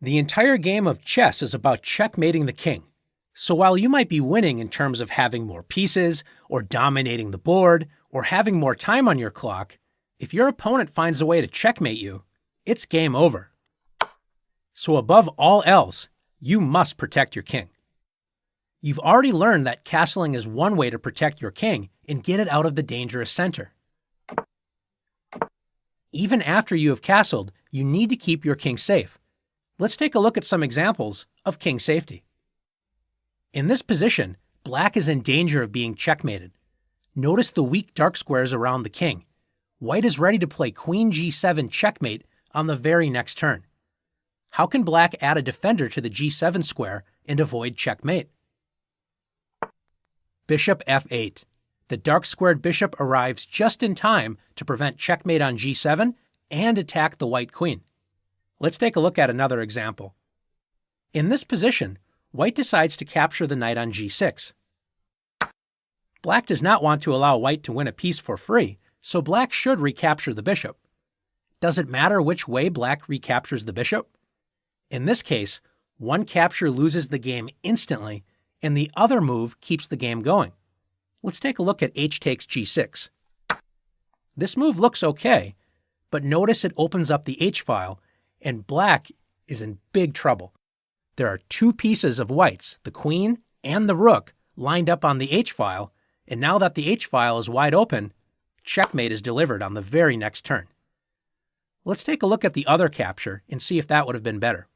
The entire game of chess is about checkmating the king. So while you might be winning in terms of having more pieces, or dominating the board, or having more time on your clock, if your opponent finds a way to checkmate you, it's game over. So above all else, you must protect your king. You've already learned that castling is one way to protect your king and get it out of the dangerous center. Even after you have castled, you need to keep your king safe. Let's take a look at some examples of king safety. In this position, black is in danger of being checkmated. Notice the weak dark squares around the king. White is ready to play queen g7 checkmate on the very next turn. How can black add a defender to the g7 square and avoid checkmate? Bishop f8. The dark squared bishop arrives just in time to prevent checkmate on g7 and attack the white queen. Let's take a look at another example. In this position, white decides to capture the knight on g6. Black does not want to allow white to win a piece for free, so black should recapture the bishop. Does it matter which way black recaptures the bishop? In this case, one capture loses the game instantly, and the other move keeps the game going. Let's take a look at h takes g6. This move looks okay, but notice it opens up the h-file, and black is in big trouble. There are two pieces of white's, the queen and the rook, lined up on the h-file, and now that the h-file is wide open, checkmate is delivered on the very next turn. Let's take a look at the other capture and see if that would have been better.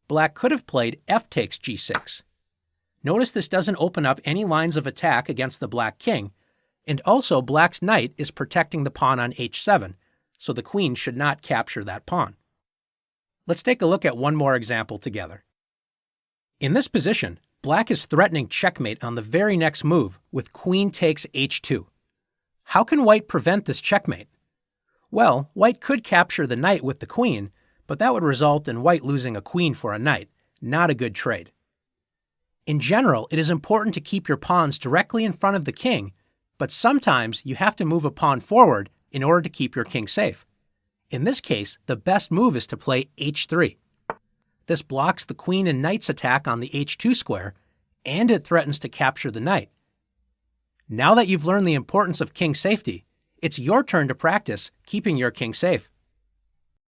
Black could have played f takes g6. Notice this doesn't open up any lines of attack against the black king, and also black's knight is protecting the pawn on h7, so the queen should not capture that pawn. Let's take a look at one more example together. In this position, black is threatening checkmate on the very next move with queen takes h2. How can white prevent this checkmate? Well, white could capture the knight with the queen, but that would result in white losing a queen for a knight, not a good trade. In general, it is important to keep your pawns directly in front of the king, but sometimes you have to move a pawn forward in order to keep your king safe. In this case, the best move is to play h3. This blocks the queen and knight's attack on the h2 square, and it threatens to capture the knight. Now that you've learned the importance of king safety, it's your turn to practice keeping your king safe.